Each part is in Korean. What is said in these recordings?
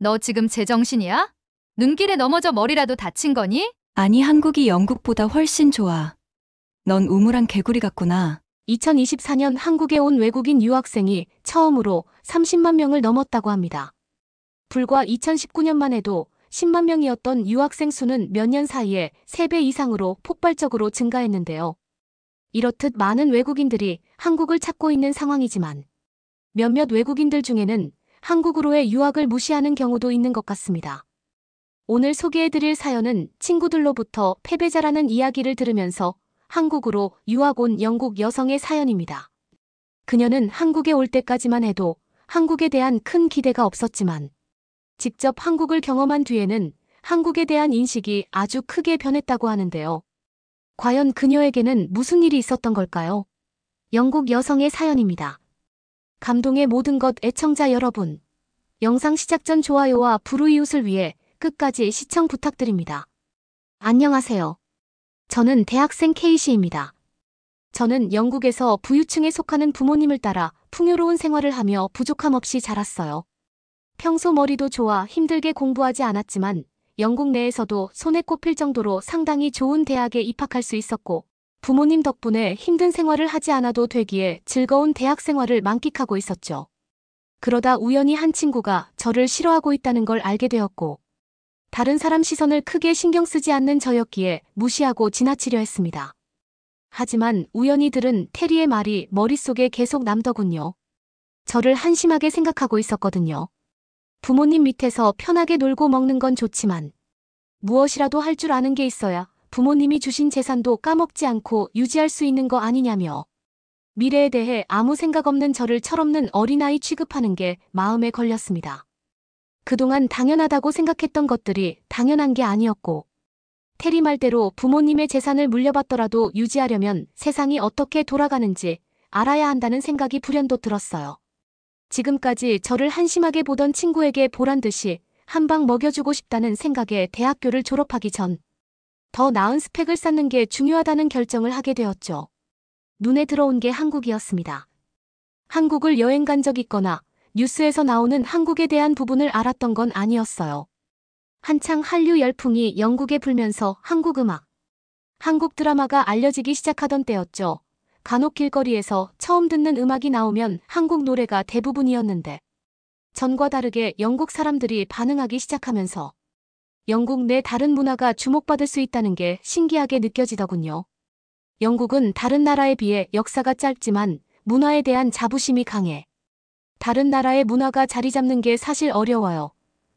너 지금 제정신이야? 눈길에 넘어져 머리라도 다친 거니? 아니, 한국이 영국보다 훨씬 좋아. 넌 우물한 개구리 같구나. 2024년 한국에 온 외국인 유학생이 처음으로 30만 명을 넘었다고 합니다. 불과 2019년만 해도 10만 명이었던 유학생 수는 몇 년 사이에 3배 이상으로 폭발적으로 증가했는데요. 이렇듯 많은 외국인들이 한국을 찾고 있는 상황이지만 몇몇 외국인들 중에는 한국으로의 유학을 무시하는 경우도 있는 것 같습니다. 오늘 소개해드릴 사연은 친구들로부터 패배자라는 이야기를 들으면서 한국으로 유학 온 영국 여성의 사연입니다. 그녀는 한국에 올 때까지만 해도 한국에 대한 큰 기대가 없었지만 직접 한국을 경험한 뒤에는 한국에 대한 인식이 아주 크게 변했다고 하는데요. 과연 그녀에게는 무슨 일이 있었던 걸까요? 영국 여성의 사연입니다. 감동의 모든 것 애청자 여러분, 영상 시작 전 좋아요와 불우이웃을 위해 끝까지 시청 부탁드립니다. 안녕하세요. 저는 대학생 케이시입니다. 저는 영국에서 부유층에 속하는 부모님을 따라 풍요로운 생활을 하며 부족함 없이 자랐어요. 평소 머리도 좋아 힘들게 공부하지 않았지만 영국 내에서도 손에 꼽힐 정도로 상당히 좋은 대학에 입학할 수 있었고 부모님 덕분에 힘든 생활을 하지 않아도 되기에 즐거운 대학 생활을 만끽하고 있었죠. 그러다 우연히 한 친구가 저를 싫어하고 있다는 걸 알게 되었고 다른 사람 시선을 크게 신경 쓰지 않는 저였기에 무시하고 지나치려 했습니다. 하지만 우연히 들은 테리의 말이 머릿속에 계속 남더군요. 저를 한심하게 생각하고 있었거든요. 부모님 밑에서 편하게 놀고 먹는 건 좋지만 무엇이라도 할 줄 아는 게 있어야 부모님이 주신 재산도 까먹지 않고 유지할 수 있는 거 아니냐며 미래에 대해 아무 생각 없는 저를 철없는 어린아이 취급하는 게 마음에 걸렸습니다. 그동안 당연하다고 생각했던 것들이 당연한 게 아니었고 테리 말대로 부모님의 재산을 물려받더라도 유지하려면 세상이 어떻게 돌아가는지 알아야 한다는 생각이 불현듯 들었어요. 지금까지 저를 한심하게 보던 친구에게 보란듯이 한 방 먹여주고 싶다는 생각에 대학교를 졸업하기 전 더 나은 스펙을 쌓는 게 중요하다는 결정을 하게 되었죠. 눈에 들어온 게 한국이었습니다. 한국을 여행 간 적 있거나 뉴스에서 나오는 한국에 대한 부분을 알았던 건 아니었어요. 한창 한류 열풍이 영국에 불면서 한국 음악, 한국 드라마가 알려지기 시작하던 때였죠. 간혹 길거리에서 처음 듣는 음악이 나오면 한국 노래가 대부분이었는데 전과 다르게 영국 사람들이 반응하기 시작하면서 영국 내 다른 문화가 주목받을 수 있다는 게 신기하게 느껴지더군요. 영국은 다른 나라에 비해 역사가 짧지만 문화에 대한 자부심이 강해. 다른 나라의 문화가 자리 잡는 게 사실 어려워요.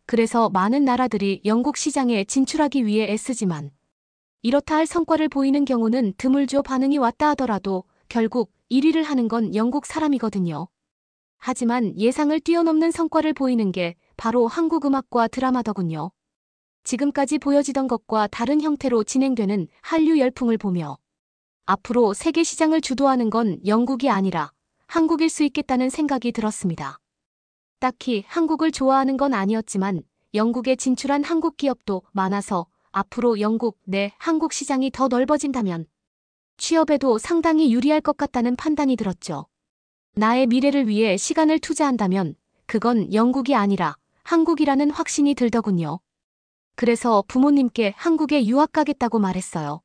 그래서 많은 나라들이 영국 시장에 진출하기 위해 애쓰지만 이렇다 할 성과를 보이는 경우는 드물죠. 반응이 왔다 하더라도 결국 1위를 하는 건 영국 사람이거든요. 하지만 예상을 뛰어넘는 성과를 보이는 게 바로 한국 음악과 드라마더군요. 지금까지 보여지던 것과 다른 형태로 진행되는 한류 열풍을 보며 앞으로 세계 시장을 주도하는 건 영국이 아니라 한국일 수 있겠다는 생각이 들었습니다. 딱히 한국을 좋아하는 건 아니었지만 영국에 진출한 한국 기업도 많아서 앞으로 영국 내 한국 시장이 더 넓어진다면 취업에도 상당히 유리할 것 같다는 판단이 들었죠. 나의 미래를 위해 시간을 투자한다면 그건 영국이 아니라 한국이라는 확신이 들더군요. 그래서 부모님께 한국에 유학 가겠다고 말했어요.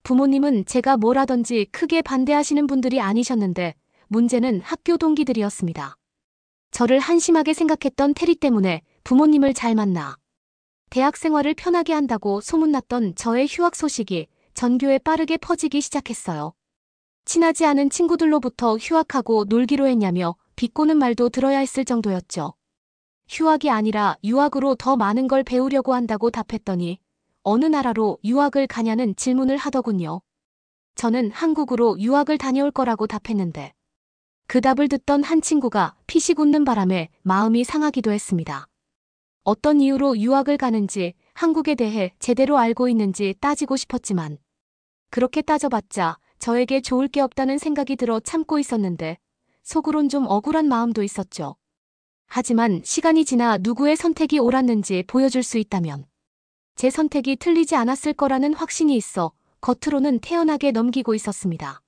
부모님은 제가 뭘 하든지 크게 반대하시는 분들이 아니셨는데 문제는 학교 동기들이었습니다. 저를 한심하게 생각했던 테리 때문에 부모님을 잘 만나 대학 생활을 편하게 한다고 소문났던 저의 휴학 소식이 전교에 빠르게 퍼지기 시작했어요. 친하지 않은 친구들로부터 휴학하고 놀기로 했냐며 비꼬는 말도 들어야 했을 정도였죠. 휴학이 아니라 유학으로 더 많은 걸 배우려고 한다고 답했더니 어느 나라로 유학을 가냐는 질문을 하더군요. 저는 한국으로 유학을 다녀올 거라고 답했는데 그 답을 듣던 한 친구가 피식 웃는 바람에 마음이 상하기도 했습니다. 어떤 이유로 유학을 가는지 한국에 대해 제대로 알고 있는지 따지고 싶었지만 그렇게 따져봤자 저에게 좋을 게 없다는 생각이 들어 참고 있었는데 속으론 좀 억울한 마음도 있었죠. 하지만 시간이 지나 누구의 선택이 옳았는지 보여줄 수 있다면 제 선택이 틀리지 않았을 거라는 확신이 있어 겉으로는 태연하게 넘기고 있었습니다.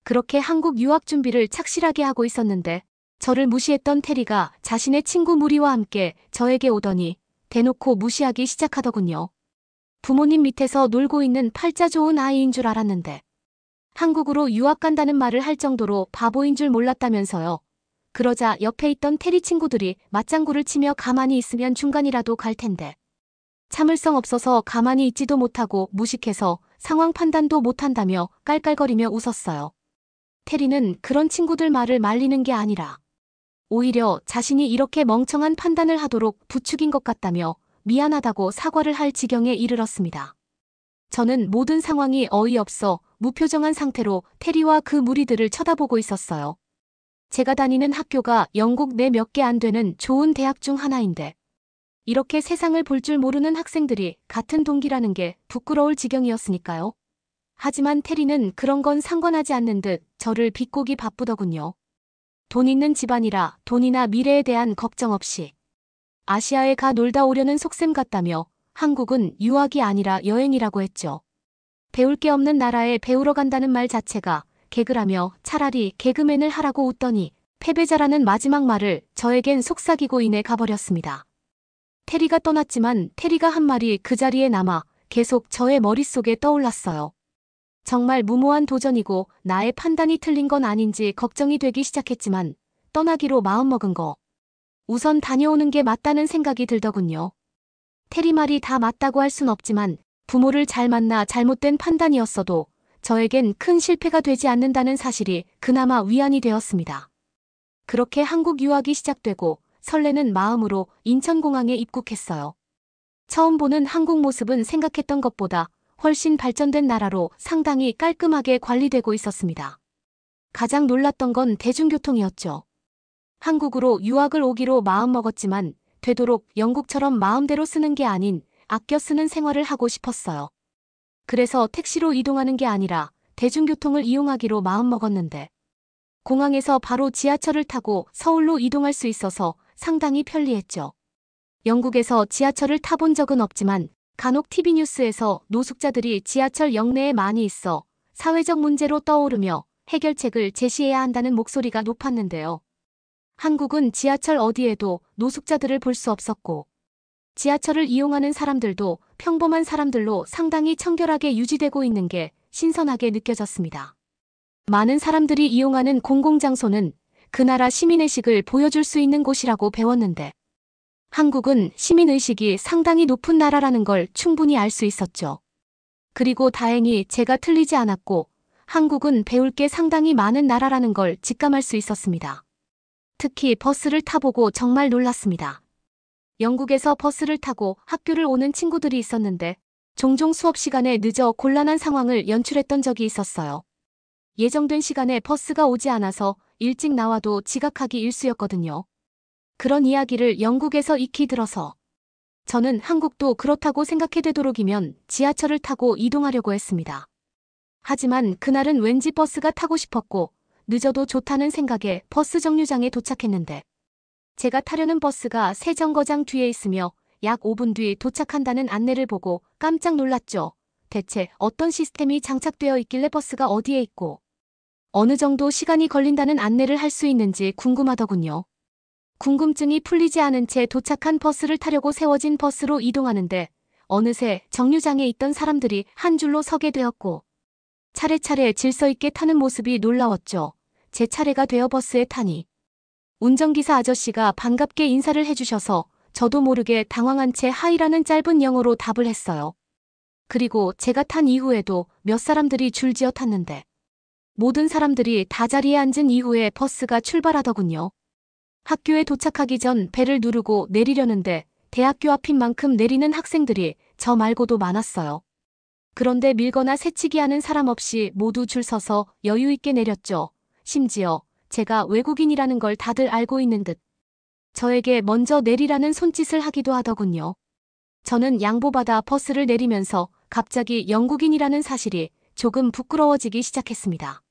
그렇게 한국 유학 준비를 착실하게 하고 있었는데 저를 무시했던 테리가 자신의 친구 무리와 함께 저에게 오더니 대놓고 무시하기 시작하더군요. 부모님 밑에서 놀고 있는 팔자 좋은 아이인 줄 알았는데 한국으로 유학 간다는 말을 할 정도로 바보인 줄 몰랐다면서요. 그러자 옆에 있던 테리 친구들이 맞장구를 치며 가만히 있으면 중간이라도 갈 텐데 참을성 없어서 가만히 있지도 못하고 무식해서 상황 판단도 못한다며 깔깔거리며 웃었어요. 테리는 그런 친구들 말을 말리는 게 아니라 오히려 자신이 이렇게 멍청한 판단을 하도록 부추긴 것 같다며 미안하다고 사과를 할 지경에 이르렀습니다. 저는 모든 상황이 어이없어 무표정한 상태로 테리와 그 무리들을 쳐다보고 있었어요. 제가 다니는 학교가 영국 내 몇 개 안 되는 좋은 대학 중 하나인데 이렇게 세상을 볼 줄 모르는 학생들이 같은 동기라는 게 부끄러울 지경이었으니까요. 하지만 테리는 그런 건 상관하지 않는 듯 저를 비꼬기 바쁘더군요. 돈 있는 집안이라 돈이나 미래에 대한 걱정 없이 아시아에 가 놀다 오려는 속셈 같다며 한국은 유학이 아니라 여행이라고 했죠. 배울 게 없는 나라에 배우러 간다는 말 자체가 개그라며 차라리 개그맨을 하라고 웃더니 패배자라는 마지막 말을 저에겐 속삭이고 인해 가버렸습니다. 테리가 떠났지만 테리가 한 말이 그 자리에 남아 계속 저의 머릿속에 떠올랐어요. 정말 무모한 도전이고 나의 판단이 틀린 건 아닌지 걱정이 되기 시작했지만 떠나기로 마음먹은 거. 우선 다녀오는 게 맞다는 생각이 들더군요. 테리 말이 다 맞다고 할 순 없지만 부모를 잘 만나 잘못된 판단이었어도 저에겐 큰 실패가 되지 않는다는 사실이 그나마 위안이 되었습니다. 그렇게 한국 유학이 시작되고 설레는 마음으로 인천공항에 입국했어요. 처음 보는 한국 모습은 생각했던 것보다 훨씬 발전된 나라로 상당히 깔끔하게 관리되고 있었습니다. 가장 놀랐던 건 대중교통이었죠. 한국으로 유학을 오기로 마음먹었지만 되도록 영국처럼 마음대로 쓰는 게 아닌 아껴 쓰는 생활을 하고 싶었어요. 그래서 택시로 이동하는 게 아니라 대중교통을 이용하기로 마음먹었는데 공항에서 바로 지하철을 타고 서울로 이동할 수 있어서 상당히 편리했죠. 영국에서 지하철을 타본 적은 없지만 간혹 TV 뉴스에서 노숙자들이 지하철 역내에 많이 있어 사회적 문제로 떠오르며 해결책을 제시해야 한다는 목소리가 높았는데요. 한국은 지하철 어디에도 노숙자들을 볼 수 없었고 지하철을 이용하는 사람들도 평범한 사람들로 상당히 청결하게 유지되고 있는 게 신선하게 느껴졌습니다. 많은 사람들이 이용하는 공공장소는 그 나라 시민의식을 보여줄 수 있는 곳이라고 배웠는데 한국은 시민의식이 상당히 높은 나라라는 걸 충분히 알 수 있었죠. 그리고 다행히 제가 틀리지 않았고 한국은 배울 게 상당히 많은 나라라는 걸 직감할 수 있었습니다. 특히 버스를 타보고 정말 놀랐습니다. 영국에서 버스를 타고 학교를 오는 친구들이 있었는데 종종 수업 시간에 늦어 곤란한 상황을 연출했던 적이 있었어요. 예정된 시간에 버스가 오지 않아서 일찍 나와도 지각하기 일쑤였거든요. 그런 이야기를 영국에서 익히 들어서 저는 한국도 그렇다고 생각해 되도록이면 지하철을 타고 이동하려고 했습니다. 하지만 그날은 왠지 버스가 타고 싶었고 늦어도 좋다는 생각에 버스 정류장에 도착했는데 제가 타려는 버스가 새 정거장 뒤에 있으며 약 5분 뒤 도착한다는 안내를 보고 깜짝 놀랐죠. 대체 어떤 시스템이 장착되어 있길래 버스가 어디에 있고 어느 정도 시간이 걸린다는 안내를 할 수 있는지 궁금하더군요. 궁금증이 풀리지 않은 채 도착한 버스를 타려고 세워진 버스로 이동하는데 어느새 정류장에 있던 사람들이 한 줄로 서게 되었고 차례차례 질서 있게 타는 모습이 놀라웠죠. 제 차례가 되어 버스에 타니 운전기사 아저씨가 반갑게 인사를 해주셔서 저도 모르게 당황한 채 하이라는 짧은 영어로 답을 했어요. 그리고 제가 탄 이후에도 몇 사람들이 줄지어 탔는데 모든 사람들이 다 자리에 앉은 이후에 버스가 출발하더군요. 학교에 도착하기 전 벨을 누르고 내리려는데 대학교 앞인 만큼 내리는 학생들이 저 말고도 많았어요. 그런데 밀거나 새치기 하는 사람 없이 모두 줄 서서 여유 있게 내렸죠. 심지어 제가 외국인이라는 걸 다들 알고 있는 듯 저에게 먼저 내리라는 손짓을 하기도 하더군요. 저는 양보받아 버스를 내리면서 갑자기 영국인이라는 사실이 조금 부끄러워지기 시작했습니다.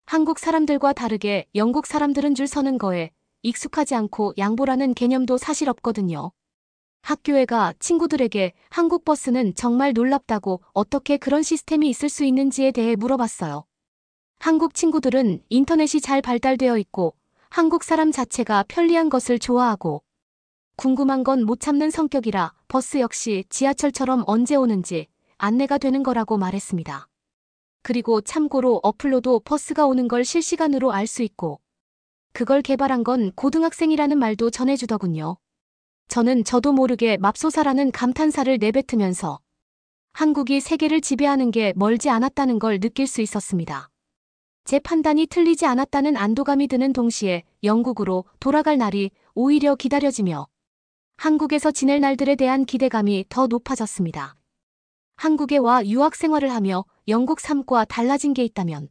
한국 사람들과 다르게 영국 사람들은 줄 서는 거에 익숙하지 않고 양보라는 개념도 사실 없거든요. 학교에 가 친구들에게 한국 버스는 정말 놀랍다고 어떻게 그런 시스템이 있을 수 있는지에 대해 물어봤어요. 한국 친구들은 인터넷이 잘 발달되어 있고 한국 사람 자체가 편리한 것을 좋아하고 궁금한 건 못 참는 성격이라 버스 역시 지하철처럼 언제 오는지 안내가 되는 거라고 말했습니다. 그리고 참고로 어플로도 버스가 오는 걸 실시간으로 알 수 있고 그걸 개발한 건 고등학생이라는 말도 전해주더군요. 저는 저도 모르게 맙소사라는 감탄사를 내뱉으면서 한국이 세계를 지배하는 게 멀지 않았다는 걸 느낄 수 있었습니다. 제 판단이 틀리지 않았다는 안도감이 드는 동시에 영국으로 돌아갈 날이 오히려 기다려지며 한국에서 지낼 날들에 대한 기대감이 더 높아졌습니다. 한국에 와 유학 생활을 하며 영국 삶과 달라진 게 있다면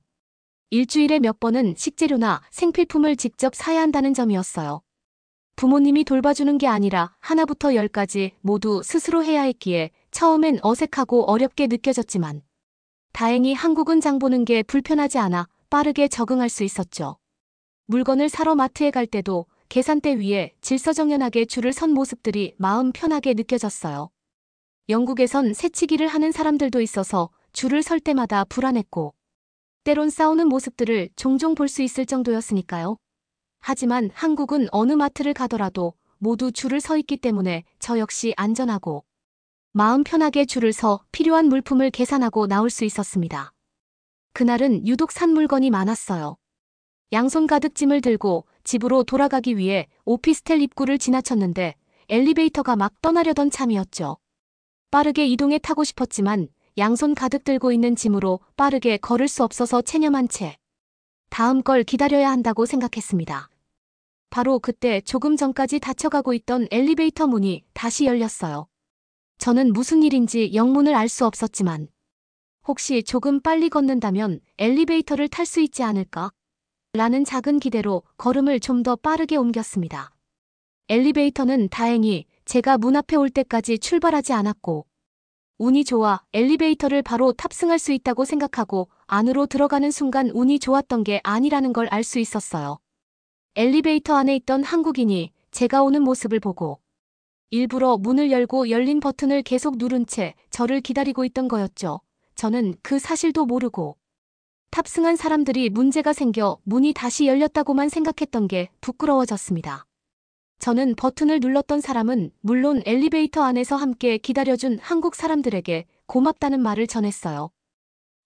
일주일에 몇 번은 식재료나 생필품을 직접 사야 한다는 점이었어요. 부모님이 돌봐주는 게 아니라 하나부터 열까지 모두 스스로 해야 했기에 처음엔 어색하고 어렵게 느껴졌지만 다행히 한국은 장 보는 게 불편하지 않아 빠르게 적응할 수 있었죠. 물건을 사러 마트에 갈 때도 계산대 위에 질서정연하게 줄을 선 모습들이 마음 편하게 느껴졌어요. 영국에선 새치기를 하는 사람들도 있어서 줄을 설 때마다 불안했고 때론 싸우는 모습들을 종종 볼 수 있을 정도였으니까요. 하지만 한국은 어느 마트를 가더라도 모두 줄을 서 있기 때문에 저 역시 안전하고 마음 편하게 줄을 서 필요한 물품을 계산하고 나올 수 있었습니다. 그날은 유독 산 물건이 많았어요. 양손 가득 짐을 들고 집으로 돌아가기 위해 오피스텔 입구를 지나쳤는데 엘리베이터가 막 떠나려던 참이었죠. 빠르게 이동해 타고 싶었지만 양손 가득 들고 있는 짐으로 빠르게 걸을 수 없어서 체념한 채 다음 걸 기다려야 한다고 생각했습니다. 바로 그때 조금 전까지 닫혀가고 있던 엘리베이터 문이 다시 열렸어요. 저는 무슨 일인지 영문을 알 수 없었지만 혹시 조금 빨리 걷는다면 엘리베이터를 탈 수 있지 않을까? 라는 작은 기대로 걸음을 좀 더 빠르게 옮겼습니다. 엘리베이터는 다행히 제가 문 앞에 올 때까지 출발하지 않았고 운이 좋아 엘리베이터를 바로 탑승할 수 있다고 생각하고 안으로 들어가는 순간 운이 좋았던 게 아니라는 걸 알 수 있었어요. 엘리베이터 안에 있던 한국인이 제가 오는 모습을 보고 일부러 문을 열고 열린 버튼을 계속 누른 채 저를 기다리고 있던 거였죠. 저는 그 사실도 모르고 탑승한 사람들이 문제가 생겨 문이 다시 열렸다고만 생각했던 게 부끄러워졌습니다. 저는 버튼을 눌렀던 사람은 물론 엘리베이터 안에서 함께 기다려준 한국 사람들에게 고맙다는 말을 전했어요.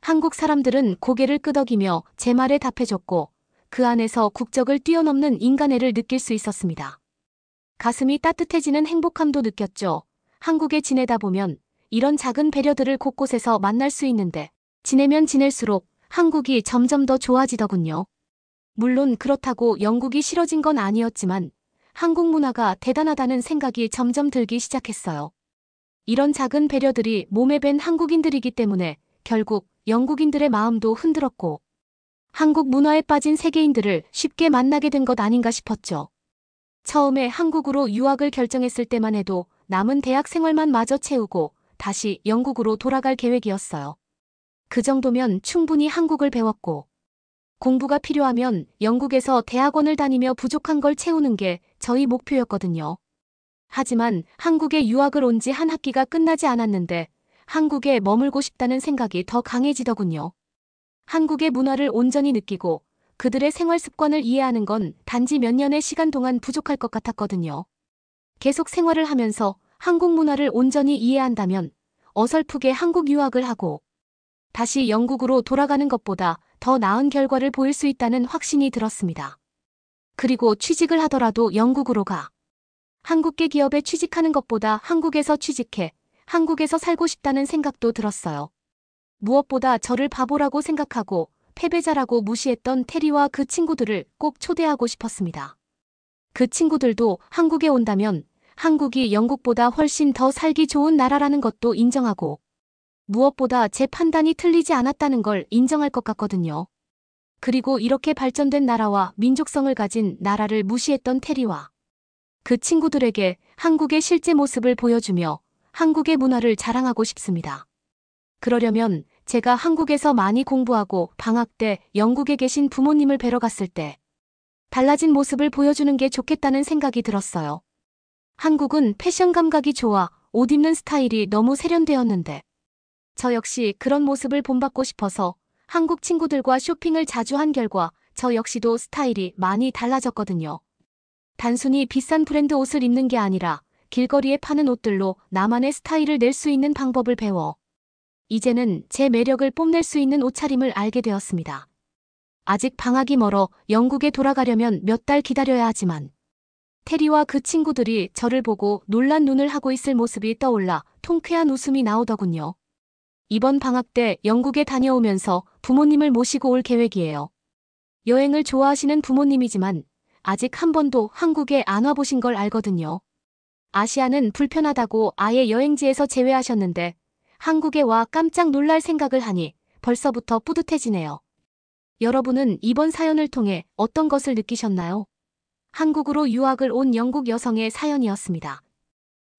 한국 사람들은 고개를 끄덕이며 제 말에 답해줬고 그 안에서 국적을 뛰어넘는 인간애를 느낄 수 있었습니다. 가슴이 따뜻해지는 행복함도 느꼈죠. 한국에 지내다 보면 이런 작은 배려들을 곳곳에서 만날 수 있는데 지내면 지낼수록 한국이 점점 더 좋아지더군요. 물론 그렇다고 영국이 싫어진 건 아니었지만 한국 문화가 대단하다는 생각이 점점 들기 시작했어요. 이런 작은 배려들이 몸에 밴 한국인들이기 때문에 결국 영국인들의 마음도 흔들었고 한국 문화에 빠진 세계인들을 쉽게 만나게 된 것 아닌가 싶었죠. 처음에 한국으로 유학을 결정했을 때만 해도 남은 대학 생활만 마저 채우고 다시 영국으로 돌아갈 계획이었어요. 그 정도면 충분히 한국을 배웠고 공부가 필요하면 영국에서 대학원을 다니며 부족한 걸 채우는 게 저희 목표였거든요. 하지만 한국에 유학을 온 지 한 학기가 끝나지 않았는데 한국에 머물고 싶다는 생각이 더 강해지더군요. 한국의 문화를 온전히 느끼고 그들의 생활 습관을 이해하는 건 단지 몇 년의 시간 동안 부족할 것 같았거든요. 계속 생활을 하면서 한국 문화를 온전히 이해한다면 어설프게 한국 유학을 하고 다시 영국으로 돌아가는 것보다 더 나은 결과를 보일 수 있다는 확신이 들었습니다. 그리고 취직을 하더라도 영국으로 가. 한국계 기업에 취직하는 것보다 한국에서 취직해 한국에서 살고 싶다는 생각도 들었어요. 무엇보다 저를 바보라고 생각하고 패배자라고 무시했던 테리와 그 친구들을 꼭 초대하고 싶었습니다. 그 친구들도 한국에 온다면 한국이 영국보다 훨씬 더 살기 좋은 나라라는 것도 인정하고 무엇보다 제 판단이 틀리지 않았다는 걸 인정할 것 같거든요. 그리고 이렇게 발전된 나라와 민족성을 가진 나라를 무시했던 테리와 그 친구들에게 한국의 실제 모습을 보여주며 한국의 문화를 자랑하고 싶습니다. 그러려면 제가 한국에서 많이 공부하고 방학 때 영국에 계신 부모님을 뵈러 갔을 때 달라진 모습을 보여주는 게 좋겠다는 생각이 들었어요. 한국은 패션 감각이 좋아 옷 입는 스타일이 너무 세련되었는데 저 역시 그런 모습을 본받고 싶어서 한국 친구들과 쇼핑을 자주 한 결과 저 역시도 스타일이 많이 달라졌거든요. 단순히 비싼 브랜드 옷을 입는 게 아니라 길거리에 파는 옷들로 나만의 스타일을 낼 수 있는 방법을 배워 이제는 제 매력을 뽐낼 수 있는 옷차림을 알게 되었습니다. 아직 방학이 멀어 영국에 돌아가려면 몇 달 기다려야 하지만 테리와 그 친구들이 저를 보고 놀란 눈을 하고 있을 모습이 떠올라 통쾌한 웃음이 나오더군요. 이번 방학 때 영국에 다녀오면서 부모님을 모시고 올 계획이에요. 여행을 좋아하시는 부모님이지만 아직 한 번도 한국에 안 와보신 걸 알거든요. 아시아는 불편하다고 아예 여행지에서 제외하셨는데 한국에 와 깜짝 놀랄 생각을 하니 벌써부터 뿌듯해지네요. 여러분은 이번 사연을 통해 어떤 것을 느끼셨나요? 한국으로 유학을 온 영국 여성의 사연이었습니다.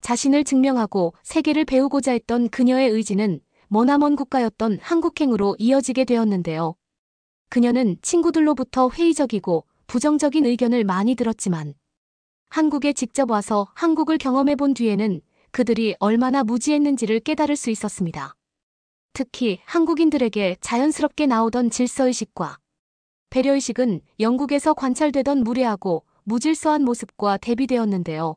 자신을 증명하고 세계를 배우고자 했던 그녀의 의지는 머나먼 국가였던 한국행으로 이어지게 되었는데요. 그녀는 친구들로부터 회의적이고 부정적인 의견을 많이 들었지만 한국에 직접 와서 한국을 경험해 본 뒤에는 그들이 얼마나 무지했는지를 깨달을 수 있었습니다. 특히 한국인들에게 자연스럽게 나오던 질서의식과 배려의식은 영국에서 관찰되던 무례하고 무질서한 모습과 대비되었는데요.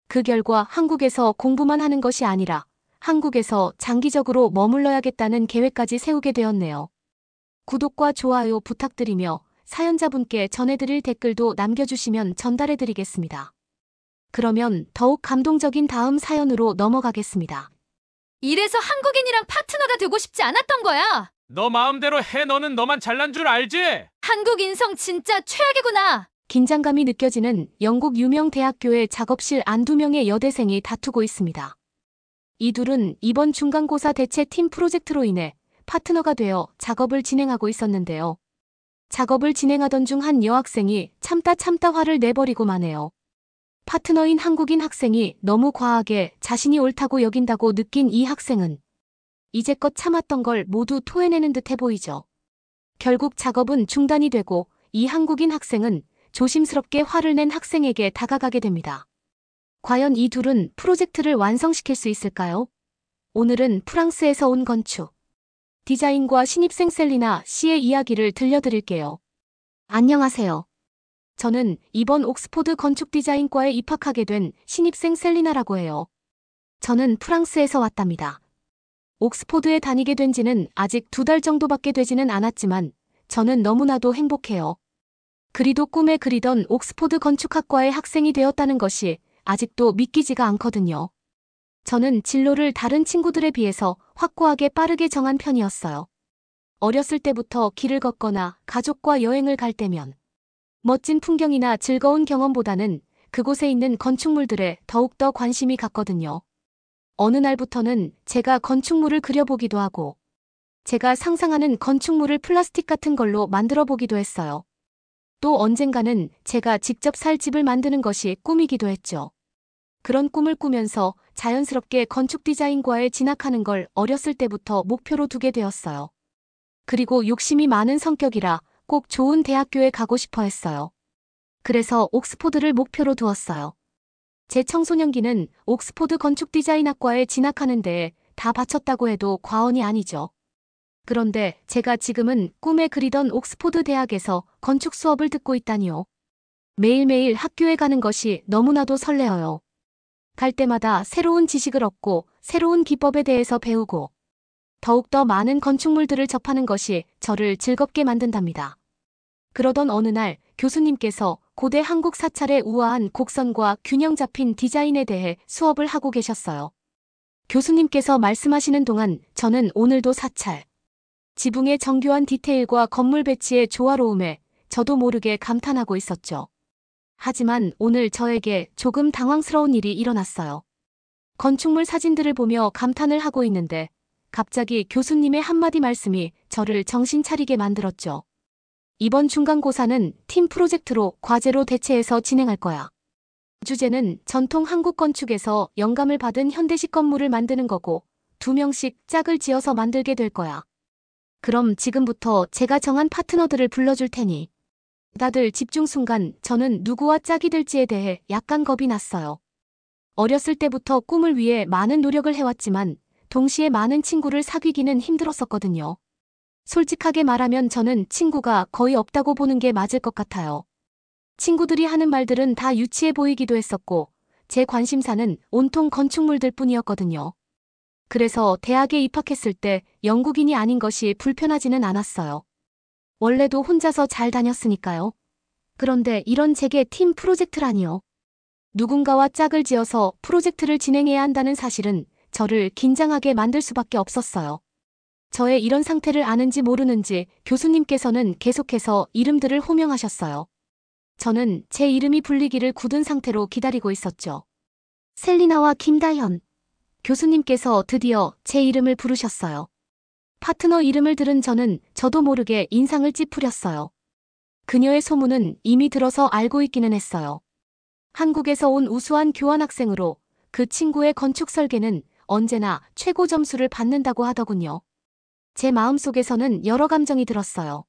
그 결과 한국에서 공부만 하는 것이 아니라 한국에서 장기적으로 머물러야겠다는 계획까지 세우게 되었네요. 구독과 좋아요 부탁드리며 사연자분께 전해드릴 댓글도 남겨주시면 전달해드리겠습니다. 그러면 더욱 감동적인 다음 사연으로 넘어가겠습니다. 이래서 한국인이랑 파트너가 되고 싶지 않았던 거야. 너 마음대로 해. 너는 너만 잘난 줄 알지? 한국 인성 진짜 최악이구나. 긴장감이 느껴지는 영국 유명 대학교의 작업실 안 2명의 여대생이 다투고 있습니다. 이 둘은 이번 중간고사 대체 팀 프로젝트로 인해 파트너가 되어 작업을 진행하고 있었는데요. 작업을 진행하던 중 한 여학생이 참다 화를 내버리고 마네요. 파트너인 한국인 학생이 너무 과하게 자신이 옳다고 여긴다고 느낀 이 학생은 이제껏 참았던 걸 모두 토해내는 듯해 보이죠. 결국 작업은 중단이 되고 이 한국인 학생은 조심스럽게 화를 낸 학생에게 다가가게 됩니다. 과연 이 둘은 프로젝트를 완성시킬 수 있을까요? 오늘은 프랑스에서 온 건축 디자인과 신입생 셀리나 씨의 이야기를 들려드릴게요. 안녕하세요. 저는 이번 옥스포드 건축디자인과에 입학하게 된 신입생 셀리나라고 해요. 저는 프랑스에서 왔답니다. 옥스포드에 다니게 된 지는 아직 2달 정도밖에 되지는 않았지만 저는 너무나도 행복해요. 그리도 꿈에 그리던 옥스포드 건축학과의 학생이 되었다는 것이 아직도 믿기지가 않거든요. 저는 진로를 다른 친구들에 비해서 확고하게 빠르게 정한 편이었어요. 어렸을 때부터 길을 걷거나 가족과 여행을 갈 때면 멋진 풍경이나 즐거운 경험보다는 그곳에 있는 건축물들에 더욱더 관심이 갔거든요. 어느 날부터는 제가 건축물을 그려보기도 하고 제가 상상하는 건축물을 플라스틱 같은 걸로 만들어 보기도 했어요. 또 언젠가는 제가 직접 살 집을 만드는 것이 꿈이기도 했죠. 그런 꿈을 꾸면서 자연스럽게 건축 디자인과에 진학하는 걸 어렸을 때부터 목표로 두게 되었어요. 그리고 욕심이 많은 성격이라 꼭 좋은 대학교에 가고 싶어 했어요. 그래서 옥스포드를 목표로 두었어요. 제 청소년기는 옥스포드 건축 디자인학과에 진학하는 데에 다 바쳤다고 해도 과언이 아니죠. 그런데 제가 지금은 꿈에 그리던 옥스포드 대학에서 건축 수업을 듣고 있다니요. 매일매일 학교에 가는 것이 너무나도 설레어요. 갈 때마다 새로운 지식을 얻고 새로운 기법에 대해서 배우고 더욱더 많은 건축물들을 접하는 것이 저를 즐겁게 만든답니다. 그러던 어느 날 교수님께서 고대 한국 사찰의 우아한 곡선과 균형 잡힌 디자인에 대해 수업을 하고 계셨어요. 교수님께서 말씀하시는 동안 저는 오늘도 사찰, 지붕의 정교한 디테일과 건물 배치의 조화로움에 저도 모르게 감탄하고 있었죠. 하지만 오늘 저에게 조금 당황스러운 일이 일어났어요. 건축물 사진들을 보며 감탄을 하고 있는데 갑자기 교수님의 한마디 말씀이 저를 정신 차리게 만들었죠. 이번 중간고사는 팀 프로젝트로 과제로 대체해서 진행할 거야. 주제는 전통 한국 건축에서 영감을 받은 현대식 건물을 만드는 거고 2명씩 짝을 지어서 만들게 될 거야. 그럼 지금부터 제가 정한 파트너들을 불러줄 테니 다들 집중 순간. 저는 누구와 짝이 될지에 대해 약간 겁이 났어요. 어렸을 때부터 꿈을 위해 많은 노력을 해왔지만 동시에 많은 친구를 사귀기는 힘들었었거든요. 솔직하게 말하면 저는 친구가 거의 없다고 보는 게 맞을 것 같아요. 친구들이 하는 말들은 다 유치해 보이기도 했었고, 제 관심사는 온통 건축물들 뿐이었거든요. 그래서 대학에 입학했을 때 영국인이 아닌 것이 불편하지는 않았어요. 원래도 혼자서 잘 다녔으니까요. 그런데 이런 제게 팀 프로젝트라니요. 누군가와 짝을 지어서 프로젝트를 진행해야 한다는 사실은 저를 긴장하게 만들 수밖에 없었어요. 저의 이런 상태를 아는지 모르는지 교수님께서는 계속해서 이름들을 호명하셨어요. 저는 제 이름이 불리기를 굳은 상태로 기다리고 있었죠. 셀리나와 김다현. 교수님께서 드디어 제 이름을 부르셨어요. 파트너 이름을 들은 저는 저도 모르게 인상을 찌푸렸어요. 그녀의 소문은 이미 들어서 알고 있기는 했어요. 한국에서 온 우수한 교환학생으로 그 친구의 건축 설계는 언제나 최고 점수를 받는다고 하더군요. 제 마음속에서는 여러 감정이 들었어요.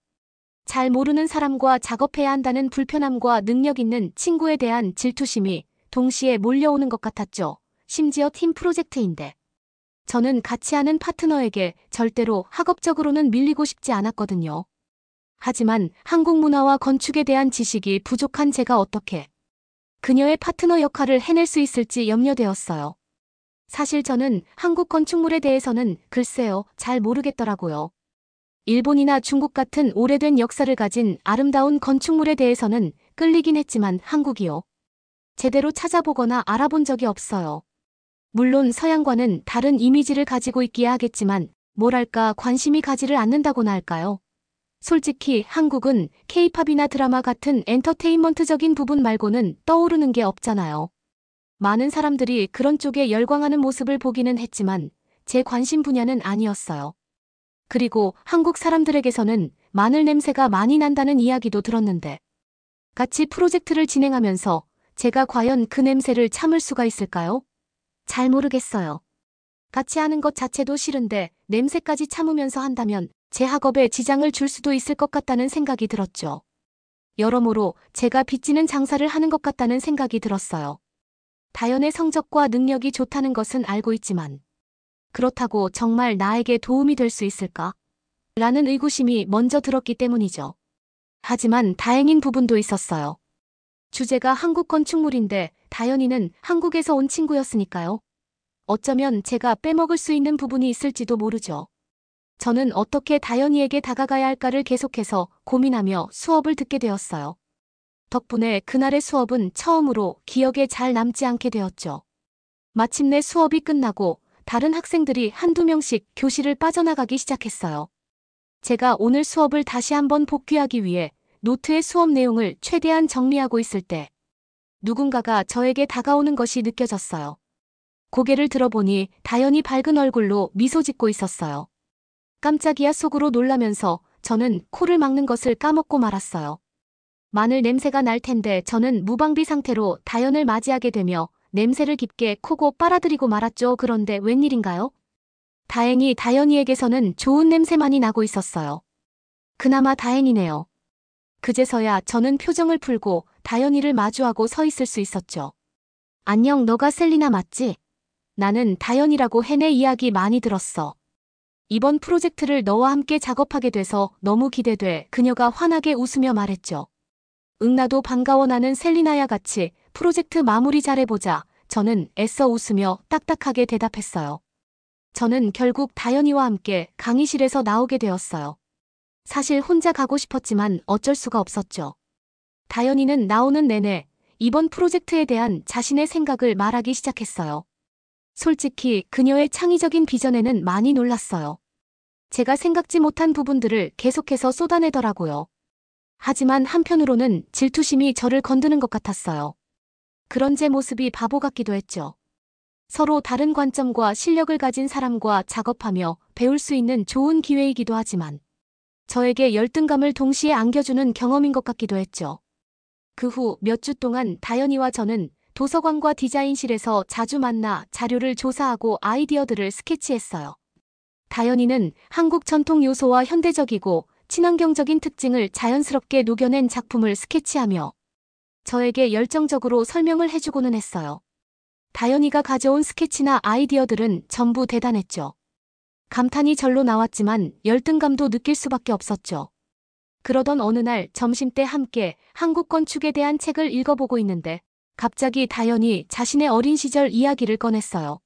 잘 모르는 사람과 작업해야 한다는 불편함과 능력 있는 친구에 대한 질투심이 동시에 몰려오는 것 같았죠. 심지어 팀 프로젝트인데. 저는 같이 하는 파트너에게 절대로 학업적으로는 밀리고 싶지 않았거든요. 하지만 한국 문화와 건축에 대한 지식이 부족한 제가 어떻게 그녀의 파트너 역할을 해낼 수 있을지 염려되었어요. 사실 저는 한국 건축물에 대해서는 글쎄요, 잘 모르겠더라고요. 일본이나 중국 같은 오래된 역사를 가진 아름다운 건축물에 대해서는 끌리긴 했지만 한국이요. 제대로 찾아보거나 알아본 적이 없어요. 물론 서양과는 다른 이미지를 가지고 있기야 하겠지만 뭐랄까 관심이 가지를 않는다고나 할까요? 솔직히 한국은 케이팝이나 드라마 같은 엔터테인먼트적인 부분 말고는 떠오르는 게 없잖아요. 많은 사람들이 그런 쪽에 열광하는 모습을 보기는 했지만 제 관심 분야는 아니었어요. 그리고 한국 사람들에게서는 마늘 냄새가 많이 난다는 이야기도 들었는데 같이 프로젝트를 진행하면서 제가 과연 그 냄새를 참을 수가 있을까요? 잘 모르겠어요. 같이 하는 것 자체도 싫은데 냄새까지 참으면서 한다면 제 학업에 지장을 줄 수도 있을 것 같다는 생각이 들었죠. 여러모로 제가 빚지는 장사를 하는 것 같다는 생각이 들었어요. 다연의 성적과 능력이 좋다는 것은 알고 있지만 그렇다고 정말 나에게 도움이 될 수 있을까? 라는 의구심이 먼저 들었기 때문이죠. 하지만 다행인 부분도 있었어요. 주제가 한국 건축물인데 다연이는 한국에서 온 친구였으니까요. 어쩌면 제가 빼먹을 수 있는 부분이 있을지도 모르죠. 저는 어떻게 다연이에게 다가가야 할까를 계속해서 고민하며 수업을 듣게 되었어요. 덕분에 그날의 수업은 처음으로 기억에 잘 남지 않게 되었죠. 마침내 수업이 끝나고 다른 학생들이 한두 명씩 교실을 빠져나가기 시작했어요. 제가 오늘 수업을 다시 한번 복귀하기 위해 노트의 수업 내용을 최대한 정리하고 있을 때 누군가가 저에게 다가오는 것이 느껴졌어요. 고개를 들어보니 다연이 밝은 얼굴로 미소 짓고 있었어요. 깜짝이야 속으로 놀라면서 저는 코를 막는 것을 까먹고 말았어요. 마늘 냄새가 날 텐데 저는 무방비 상태로 다연을 맞이하게 되며 냄새를 깊게 코고 빨아들이고 말았죠. 그런데 웬일인가요? 다행히 다연이에게서는 좋은 냄새만이 나고 있었어요. 그나마 다행이네요. 그제서야 저는 표정을 풀고 다연이를 마주하고 서 있을 수 있었죠. 안녕, 너가 셀리나 맞지? 나는 다연이라고 해. 내 이야기 많이 들었어. 이번 프로젝트를 너와 함께 작업하게 돼서 너무 기대돼. 그녀가 환하게 웃으며 말했죠. 응, 나도 반가워. 나는 셀리나야. 같이 프로젝트 마무리 잘해보자. 저는 애써 웃으며 딱딱하게 대답했어요. 저는 결국 다연이와 함께 강의실에서 나오게 되었어요. 사실 혼자 가고 싶었지만 어쩔 수가 없었죠. 다연이는 나오는 내내 이번 프로젝트에 대한 자신의 생각을 말하기 시작했어요. 솔직히 그녀의 창의적인 비전에는 많이 놀랐어요. 제가 생각지 못한 부분들을 계속해서 쏟아내더라고요. 하지만 한편으로는 질투심이 저를 건드는 것 같았어요. 그런 제 모습이 바보 같기도 했죠. 서로 다른 관점과 실력을 가진 사람과 작업하며 배울 수 있는 좋은 기회이기도 하지만 저에게 열등감을 동시에 안겨주는 경험인 것 같기도 했죠. 그 후 몇 주 동안 다연이와 저는 도서관과 디자인실에서 자주 만나 자료를 조사하고 아이디어들을 스케치했어요. 다연이는 한국 전통 요소와 현대적이고 친환경적인 특징을 자연스럽게 녹여낸 작품을 스케치하며 저에게 열정적으로 설명을 해주고는 했어요. 다연이가 가져온 스케치나 아이디어들은 전부 대단했죠. 감탄이 절로 나왔지만 열등감도 느낄 수밖에 없었죠. 그러던 어느 날 점심때 함께 한국 건축에 대한 책을 읽어보고 있는데 갑자기 다연이 자신의 어린 시절 이야기를 꺼냈어요.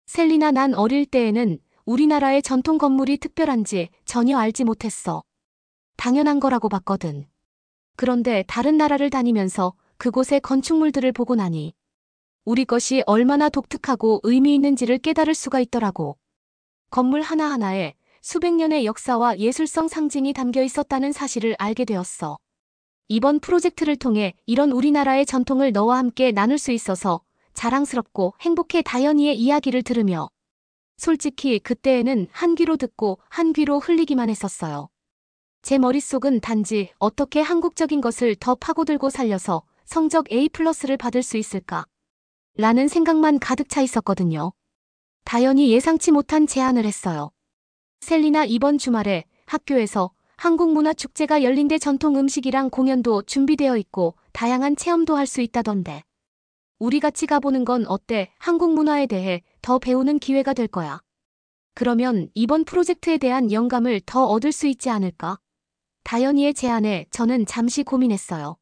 셀리나, 난 어릴 때에는 우리나라의 전통 건물이 특별한지 전혀 알지 못했어. 당연한 거라고 봤거든. 그런데 다른 나라를 다니면서 그곳의 건축물들을 보고 나니 우리 것이 얼마나 독특하고 의미 있는지를 깨달을 수가 있더라고. 건물 하나하나에 수백 년의 역사와 예술성 상징이 담겨 있었다는 사실을 알게 되었어. 이번 프로젝트를 통해 이런 우리나라의 전통을 너와 함께 나눌 수 있어서 자랑스럽고 행복해. 다연이의 이야기를 들으며 솔직히 그때에는 한 귀로 듣고 한 귀로 흘리기만 했었어요. 제 머릿속은 단지 어떻게 한국적인 것을 더 파고들고 살려서 성적 A+를 받을 수 있을까? 라는 생각만 가득 차 있었거든요. 다연이 예상치 못한 제안을 했어요. 셀리나, 이번 주말에 학교에서 한국문화축제가 열린대. 전통 음식이랑 공연도 준비되어 있고 다양한 체험도 할 수 있다던데. 우리 같이 가보는 건 어때? 한국 문화에 대해 더 배우는 기회가 될 거야. 그러면 이번 프로젝트에 대한 영감을 더 얻을 수 있지 않을까? 다연이의 제안에 저는 잠시 고민했어요.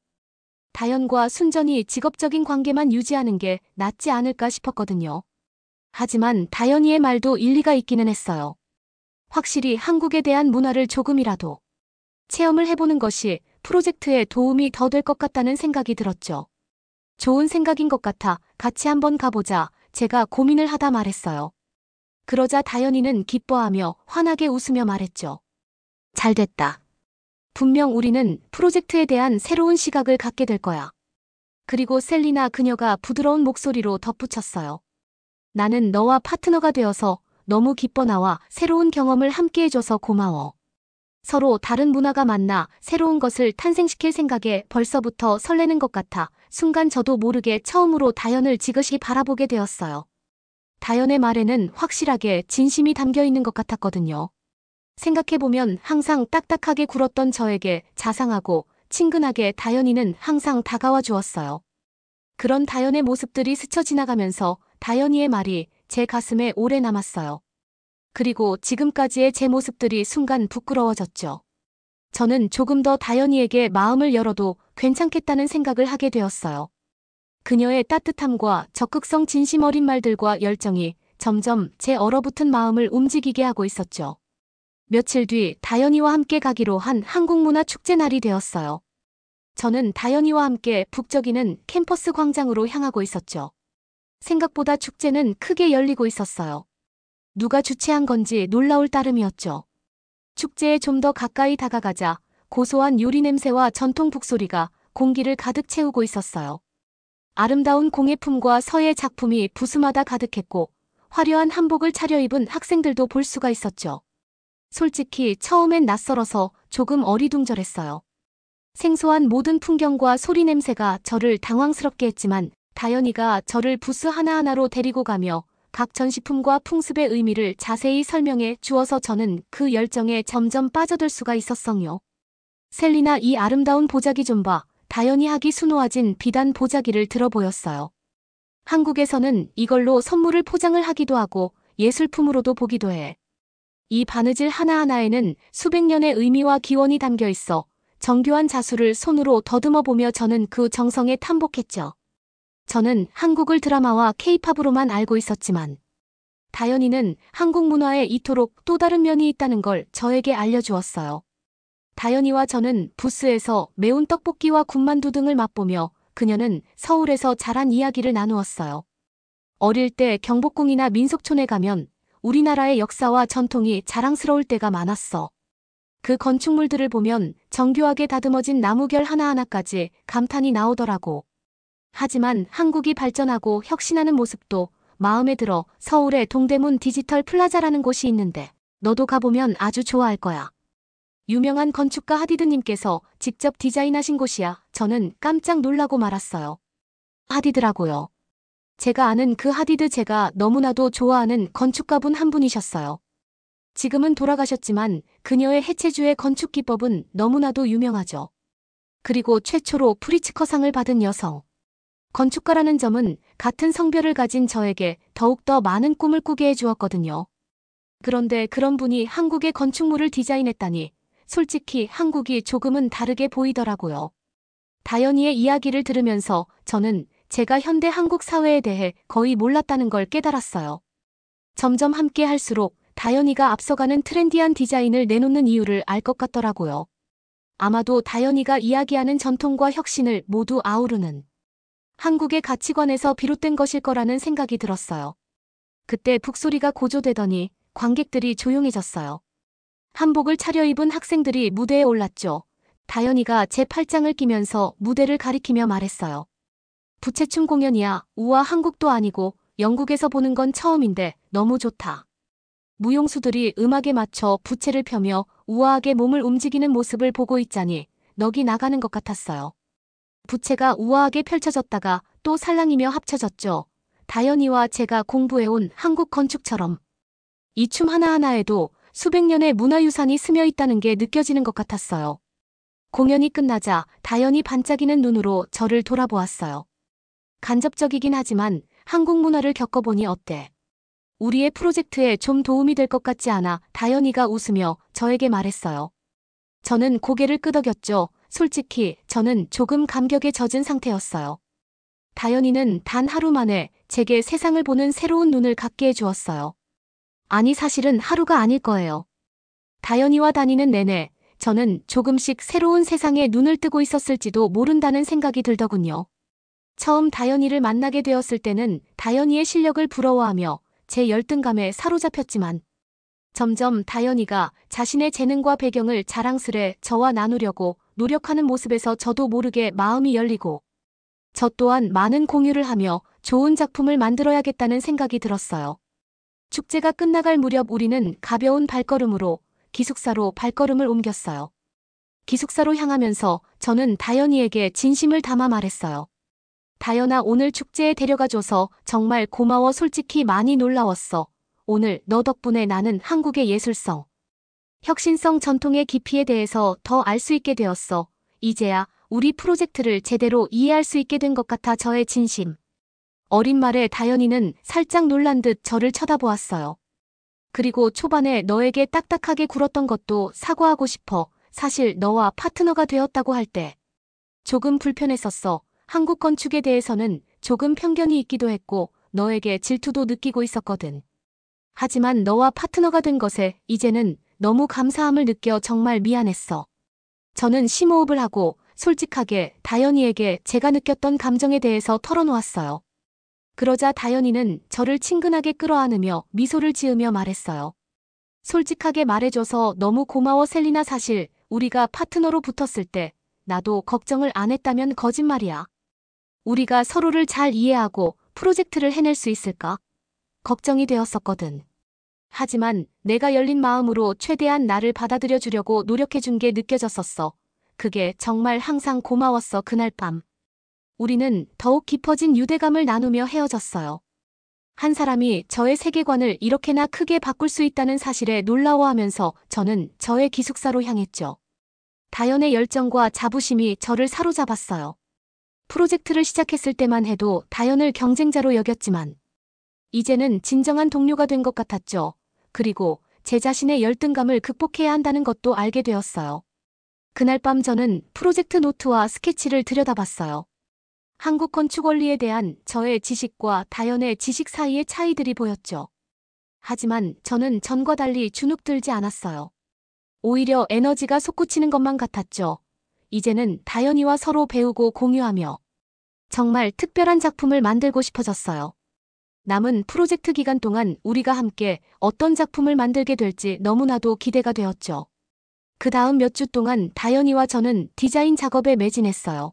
다연과 순전히 직업적인 관계만 유지하는 게 낫지 않을까 싶었거든요. 하지만 다연이의 말도 일리가 있기는 했어요. 확실히 한국에 대한 문화를 조금이라도 체험을 해보는 것이 프로젝트에 도움이 더 될 것 같다는 생각이 들었죠. 좋은 생각인 것 같아 같이 한번 가보자. 제가 고민을 하다 말했어요. 그러자 다연이는 기뻐하며 환하게 웃으며 말했죠. 잘 됐다. 분명 우리는 프로젝트에 대한 새로운 시각을 갖게 될 거야. 그리고 셀리나, 그녀가 부드러운 목소리로 덧붙였어요. 나는 너와 파트너가 되어서 너무 기뻐. 나와 새로운 경험을 함께 해줘서 고마워. 서로 다른 문화가 만나 새로운 것을 탄생시킬 생각에 벌써부터 설레는 것 같아 순간 저도 모르게 처음으로 다연을 지그시 바라보게 되었어요. 다연의 말에는 확실하게 진심이 담겨 있는 것 같았거든요. 생각해보면 항상 딱딱하게 굴었던 저에게 자상하고 친근하게 다연이는 항상 다가와 주었어요. 그런 다연의 모습들이 스쳐 지나가면서 다연이의 말이 제 가슴에 오래 남았어요. 그리고 지금까지의 제 모습들이 순간 부끄러워졌죠. 저는 조금 더 다연이에게 마음을 열어도 괜찮겠다는 생각을 하게 되었어요. 그녀의 따뜻함과 적극성, 진심 어린 말들과 열정이 점점 제 얼어붙은 마음을 움직이게 하고 있었죠. 며칠 뒤 다연이와 함께 가기로 한 한국문화축제 날이 되었어요. 저는 다연이와 함께 북적이는 캠퍼스 광장으로 향하고 있었죠. 생각보다 축제는 크게 열리고 있었어요. 누가 주최한 건지 놀라울 따름이었죠. 축제에 좀 더 가까이 다가가자 고소한 요리 냄새와 전통 북소리가 공기를 가득 채우고 있었어요. 아름다운 공예품과 서예 작품이 부스마다 가득했고 화려한 한복을 차려입은 학생들도 볼 수가 있었죠. 솔직히 처음엔 낯설어서 조금 어리둥절했어요. 생소한 모든 풍경과 소리 냄새가 저를 당황스럽게 했지만 다연이가 저를 부스 하나하나로 데리고 가며 각 전시품과 풍습의 의미를 자세히 설명해 주어서 저는 그 열정에 점점 빠져들 수가 있었어요. 셀리나, 이 아름다운 보자기 좀 봐. 다연이 하기 수놓아진 비단 보자기를 들어 보였어요. 한국에서는 이걸로 선물을 포장을 하기도 하고 예술품으로도 보기도 해. 이 바느질 하나하나에는 수백 년의 의미와 기원이 담겨 있어 정교한 자수를 손으로 더듬어 보며 저는 그 정성에 탐복했죠. 저는 한국을 드라마와 케이팝으로만 알고 있었지만 다연이는 한국 문화에 이토록 또 다른 면이 있다는 걸 저에게 알려주었어요. 다연이와 저는 부스에서 매운 떡볶이와 군만두 등을 맛보며 그녀는 서울에서 자란 이야기를 나누었어요. 어릴 때 경복궁이나 민속촌에 가면 우리나라의 역사와 전통이 자랑스러울 때가 많았어. 그 건축물들을 보면 정교하게 다듬어진 나무결 하나하나까지 감탄이 나오더라고. 하지만 한국이 발전하고 혁신하는 모습도 마음에 들어. 서울의 동대문 디지털 플라자라는 곳이 있는데 너도 가보면 아주 좋아할 거야. 유명한 건축가 하디드님께서 직접 디자인하신 곳이야. 저는 깜짝 놀라고 말았어요. 하디드라고요. 제가 아는 그 하디드, 제가 너무나도 좋아하는 건축가분 한 분이셨어요. 지금은 돌아가셨지만 그녀의 해체주의 건축 기법은 너무나도 유명하죠. 그리고 최초로 프리츠커상을 받은 여성. 건축가라는 점은 같은 성별을 가진 저에게 더욱더 많은 꿈을 꾸게 해주었거든요. 그런데 그런 분이 한국의 건축물을 디자인했다니 솔직히 한국이 조금은 다르게 보이더라고요. 다연이의 이야기를 들으면서 저는 제가 현대 한국 사회에 대해 거의 몰랐다는 걸 깨달았어요. 점점 함께 할수록 다연이가 앞서가는 트렌디한 디자인을 내놓는 이유를 알 것 같더라고요. 아마도 다연이가 이야기하는 전통과 혁신을 모두 아우르는 한국의 가치관에서 비롯된 것일 거라는 생각이 들었어요. 그때 북소리가 고조되더니 관객들이 조용해졌어요. 한복을 차려입은 학생들이 무대에 올랐죠. 다연이가 제 팔짱을 끼면서 무대를 가리키며 말했어요. 부채춤 공연이야. 우와, 한국도 아니고 영국에서 보는 건 처음인데 너무 좋다. 무용수들이 음악에 맞춰 부채를 펴며 우아하게 몸을 움직이는 모습을 보고 있자니 넋이 나가는 것 같았어요. 부채가 우아하게 펼쳐졌다가 또 살랑이며 합쳐졌죠. 다연이와 제가 공부해온 한국 건축처럼. 이 춤 하나하나에도 수백 년의 문화유산이 스며 있다는 게 느껴지는 것 같았어요. 공연이 끝나자 다연이 반짝이는 눈으로 저를 돌아보았어요. 간접적이긴 하지만 한국 문화를 겪어보니 어때? 우리의 프로젝트에 좀 도움이 될 것 같지 않아? 다연이가 웃으며 저에게 말했어요. 저는 고개를 끄덕였죠. 솔직히 저는 조금 감격에 젖은 상태였어요. 다연이는 단 하루 만에 제게 세상을 보는 새로운 눈을 갖게 해주었어요. 아니, 사실은 하루가 아닐 거예요. 다연이와 다니는 내내 저는 조금씩 새로운 세상에 눈을 뜨고 있었을지도 모른다는 생각이 들더군요. 처음 다연이를 만나게 되었을 때는 다연이의 실력을 부러워하며 제 열등감에 사로잡혔지만 점점 다연이가 자신의 재능과 배경을 자랑스레 저와 나누려고 노력하는 모습에서 저도 모르게 마음이 열리고 저 또한 많은 공유를 하며 좋은 작품을 만들어야겠다는 생각이 들었어요. 축제가 끝나갈 무렵 우리는 가벼운 발걸음으로 기숙사로 발걸음을 옮겼어요. 기숙사로 향하면서 저는 다연이에게 진심을 담아 말했어요. 다연아, 오늘 축제에 데려가줘서 정말 고마워. 솔직히 많이 놀라웠어. 오늘 너 덕분에 나는 한국의 예술성, 혁신성, 전통의 깊이에 대해서 더 알 수 있게 되었어. 이제야 우리 프로젝트를 제대로 이해할 수 있게 된 것 같아. 저의 진심. 어린 말에 다연이는 살짝 놀란 듯 저를 쳐다보았어요. 그리고 초반에 너에게 딱딱하게 굴었던 것도 사과하고 싶어. 사실 너와 파트너가 되었다고 할 때 조금 불편했었어. 한국 건축에 대해서는 조금 편견이 있기도 했고 너에게 질투도 느끼고 있었거든. 하지만 너와 파트너가 된 것에 이제는 너무 감사함을 느껴 정말 미안했어. 저는 심호흡을 하고 솔직하게 다연이에게 제가 느꼈던 감정에 대해서 털어놓았어요. 그러자 다연이는 저를 친근하게 끌어안으며 미소를 지으며 말했어요. 솔직하게 말해줘서 너무 고마워 셀리나. 사실 우리가 파트너로 붙었을 때 나도 걱정을 안 했다면 거짓말이야. 우리가 서로를 잘 이해하고 프로젝트를 해낼 수 있을까? 걱정이 되었었거든. 하지만 내가 열린 마음으로 최대한 나를 받아들여 주려고 노력해준 게 느껴졌었어. 그게 정말 항상 고마웠어. 그날 밤 우리는 더욱 깊어진 유대감을 나누며 헤어졌어요. 한 사람이 저의 세계관을 이렇게나 크게 바꿀 수 있다는 사실에 놀라워하면서 저는 저의 기숙사로 향했죠. 다연의 열정과 자부심이 저를 사로잡았어요. 프로젝트를 시작했을 때만 해도 다연을 경쟁자로 여겼지만 이제는 진정한 동료가 된 것 같았죠. 그리고 제 자신의 열등감을 극복해야 한다는 것도 알게 되었어요. 그날 밤 저는 프로젝트 노트와 스케치를 들여다봤어요. 한국 건축 원리에 대한 저의 지식과 다연의 지식 사이의 차이들이 보였죠. 하지만 저는 전과 달리 주눅들지 않았어요. 오히려 에너지가 솟구치는 것만 같았죠. 이제는 다연이와 서로 배우고 공유하며 정말 특별한 작품을 만들고 싶어졌어요. 남은 프로젝트 기간 동안 우리가 함께 어떤 작품을 만들게 될지 너무나도 기대가 되었죠. 그 다음 몇 주 동안 다연이와 저는 디자인 작업에 매진했어요.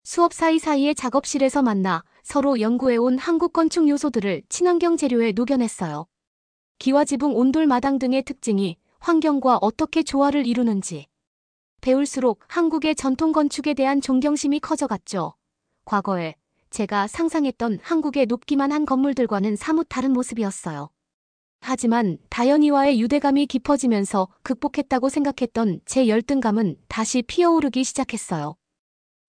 수업 사이사이의 작업실에서 만나 서로 연구해온 한국 건축 요소들을 친환경 재료에 녹여냈어요. 기와 지붕, 온돌, 마당 등의 특징이 환경과 어떻게 조화를 이루는지 배울수록 한국의 전통 건축에 대한 존경심이 커져갔죠. 과거에 제가 상상했던 한국의 높기만 한 건물들과는 사뭇 다른 모습이었어요. 하지만 다연이와의 유대감이 깊어지면서 극복했다고 생각했던 제 열등감은 다시 피어오르기 시작했어요.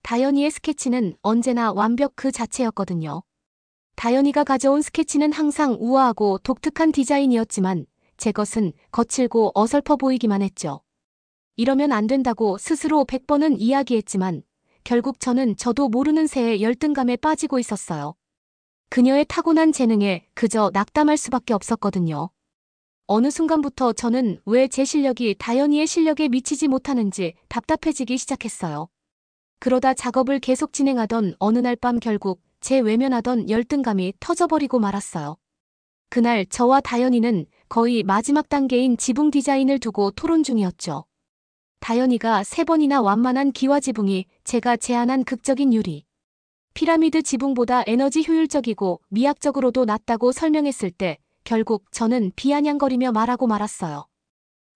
다연이의 스케치는 언제나 완벽 그 자체였거든요. 다연이가 가져온 스케치는 항상 우아하고 독특한 디자인이었지만 제 것은 거칠고 어설퍼 보이기만 했죠. 이러면 안 된다고 스스로 100번은 이야기했지만 결국 저도 모르는 새에 열등감에 빠지고 있었어요. 그녀의 타고난 재능에 그저 낙담할 수밖에 없었거든요. 어느 순간부터 저는 왜 제 실력이 다현이의 실력에 미치지 못하는지 답답해지기 시작했어요. 그러다 작업을 계속 진행하던 어느 날 밤 결국 제 외면하던 열등감이 터져버리고 말았어요. 그날 저와 다현이는 거의 마지막 단계인 지붕 디자인을 두고 토론 중이었죠. 다현이가 3번이나 완만한 기와 지붕이 제가 제안한 극적인 유리. 피라미드 지붕보다 에너지 효율적이고 미학적으로도 낫다고 설명했을 때 결국 저는 비아냥거리며 말하고 말았어요.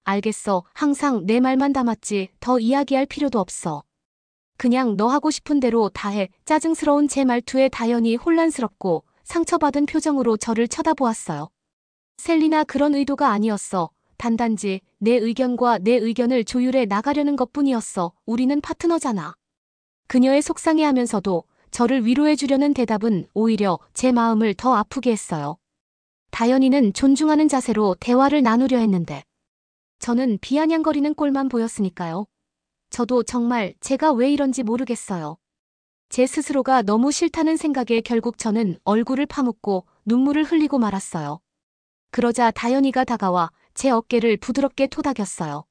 알겠어. 항상 내 말만 담았지. 더 이야기할 필요도 없어. 그냥 너 하고 싶은 대로 다 해. 짜증스러운 제 말투에 다현이 혼란스럽고 상처받은 표정으로 저를 쳐다보았어요. 셀리나, 그런 의도가 아니었어. 단단지 내 의견과 내 의견을 조율해 나가려는 것뿐이었어. 우리는 파트너잖아. 그녀의 속상해하면서도 저를 위로해주려는 대답은 오히려 제 마음을 더 아프게 했어요. 다현이는 존중하는 자세로 대화를 나누려 했는데 저는 비아냥거리는 꼴만 보였으니까요. 저도 정말 제가 왜 이런지 모르겠어요. 제 스스로가 너무 싫다는 생각에 결국 저는 얼굴을 파묻고 눈물을 흘리고 말았어요. 그러자 다현이가 다가와 제 어깨를 부드럽게 토닥였어요.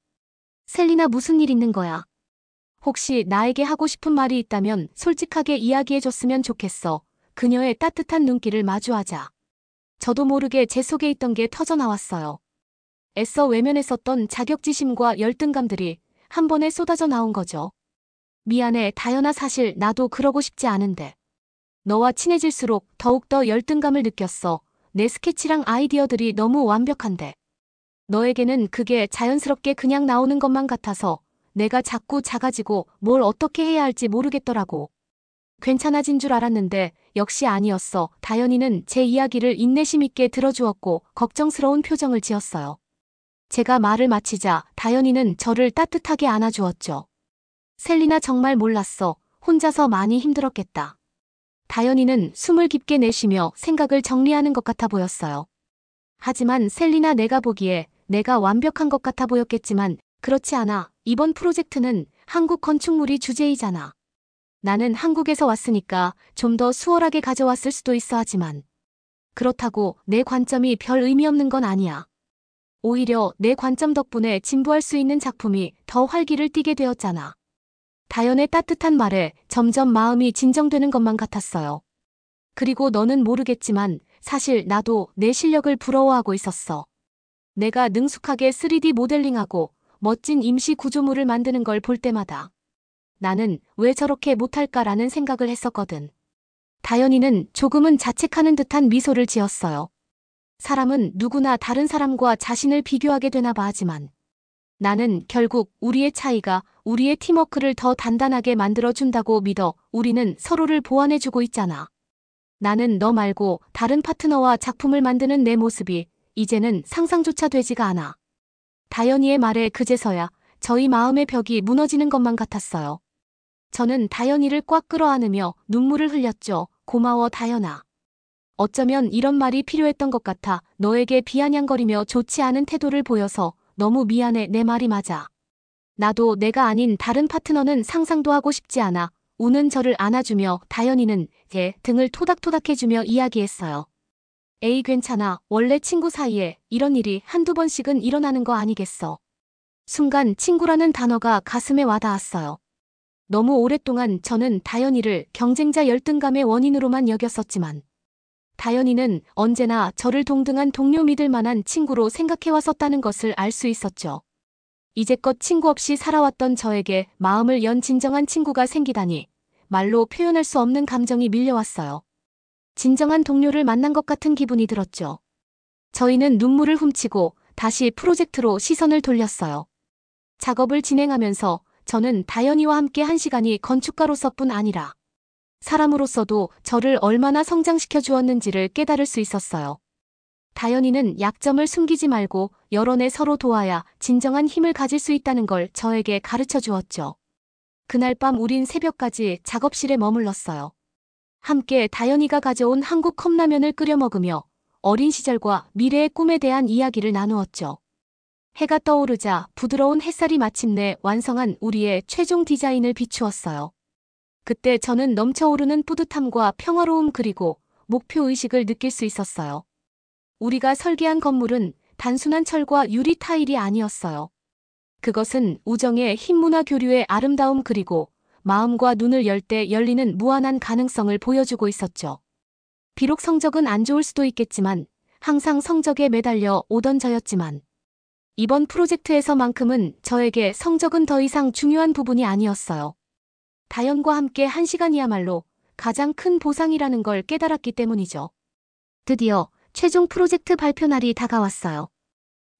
셀리나, 무슨 일 있는 거야? 혹시 나에게 하고 싶은 말이 있다면 솔직하게 이야기해줬으면 좋겠어. 그녀의 따뜻한 눈길을 마주하자 저도 모르게 제 속에 있던 게 터져나왔어요. 애써 외면했었던 자격지심과 열등감들이 한 번에 쏟아져 나온 거죠. 미안해, 다현아. 사실 나도 그러고 싶지 않은데. 너와 친해질수록 더욱더 열등감을 느꼈어. 내 스케치랑 아이디어들이 너무 완벽한데. 너에게는 그게 자연스럽게 그냥 나오는 것만 같아서 내가 자꾸 작아지고 뭘 어떻게 해야 할지 모르겠더라고. 괜찮아진 줄 알았는데 역시 아니었어. 다현이는 제 이야기를 인내심 있게 들어주었고 걱정스러운 표정을 지었어요. 제가 말을 마치자 다현이는 저를 따뜻하게 안아주었죠. 셀리나, 정말 몰랐어. 혼자서 많이 힘들었겠다. 다현이는 숨을 깊게 내쉬며 생각을 정리하는 것 같아 보였어요. 하지만 셀리나, 내가 보기에 내가 완벽한 것 같아 보였겠지만 그렇지 않아. 이번 프로젝트는 한국 건축물이 주제이잖아. 나는 한국에서 왔으니까 좀 더 수월하게 가져왔을 수도 있어. 하지만 그렇다고 내 관점이 별 의미 없는 건 아니야. 오히려 내 관점 덕분에 진부할 수 있는 작품이 더 활기를 띠게 되었잖아. 다현의 따뜻한 말에 점점 마음이 진정되는 것만 같았어요. 그리고 너는 모르겠지만 사실 나도 내 실력을 부러워하고 있었어. 내가 능숙하게 3D 모델링하고 멋진 임시 구조물을 만드는 걸 볼 때마다 나는 왜 저렇게 못할까라는 생각을 했었거든. 다현이는 조금은 자책하는 듯한 미소를 지었어요. 사람은 누구나 다른 사람과 자신을 비교하게 되나 봐. 하지만 나는 결국 우리의 차이가 우리의 팀워크를 더 단단하게 만들어준다고 믿어. 우리는 서로를 보완해주고 있잖아. 나는 너 말고 다른 파트너와 작품을 만드는 내 모습이 이제는 상상조차 되지가 않아. 다현이의 말에 그제서야 저희 마음의 벽이 무너지는 것만 같았어요. 저는 다현이를 꽉 끌어안으며 눈물을 흘렸죠. 고마워, 다현아. 어쩌면 이런 말이 필요했던 것 같아. 너에게 비아냥거리며 좋지 않은 태도를 보여서 너무 미안해. 내 말이 맞아. 나도 내가 아닌 다른 파트너는 상상도 하고 싶지 않아. 우는 저를 안아주며 다현이는 제 등을 토닥토닥해주며 이야기했어요. 에이, 괜찮아. 원래 친구 사이에 이런 일이 한두 번씩은 일어나는 거 아니겠어. 순간 친구라는 단어가 가슴에 와닿았어요. 너무 오랫동안 저는 다현이를 경쟁자 열등감의 원인으로만 여겼었지만 다현이는 언제나 저를 동등한 동료 믿을 만한 친구로 생각해왔었다는 것을 알 수 있었죠. 이제껏 친구 없이 살아왔던 저에게 마음을 연 진정한 친구가 생기다니 말로 표현할 수 없는 감정이 밀려왔어요. 진정한 동료를 만난 것 같은 기분이 들었죠. 저희는 눈물을 훔치고 다시 프로젝트로 시선을 돌렸어요. 작업을 진행하면서 저는 다현이와 함께 한 시간이 건축가로서뿐 아니라 사람으로서도 저를 얼마나 성장시켜 주었는지를 깨달을 수 있었어요. 다현이는 약점을 숨기지 말고 여러 서로 도와야 진정한 힘을 가질 수 있다는 걸 저에게 가르쳐 주었죠. 그날 밤 우린 새벽까지 작업실에 머물렀어요. 함께 다현이가 가져온 한국 컵라면을 끓여 먹으며 어린 시절과 미래의 꿈에 대한 이야기를 나누었죠. 해가 떠오르자 부드러운 햇살이 마침내 완성한 우리의 최종 디자인을 비추었어요. 그때 저는 넘쳐오르는 뿌듯함과 평화로움 그리고 목표의식을 느낄 수 있었어요. 우리가 설계한 건물은 단순한 철과 유리 타일이 아니었어요. 그것은 우정의 흰 문화 교류의 아름다움 그리고 마음과 눈을 열 때 열리는 무한한 가능성을 보여주고 있었죠. 비록 성적은 안 좋을 수도 있겠지만 항상 성적에 매달려 오던 저였지만 이번 프로젝트에서만큼은 저에게 성적은 더 이상 중요한 부분이 아니었어요. 다연과 함께 한 시간이야말로 가장 큰 보상이라는 걸 깨달았기 때문이죠. 드디어 최종 프로젝트 발표 날이 다가왔어요.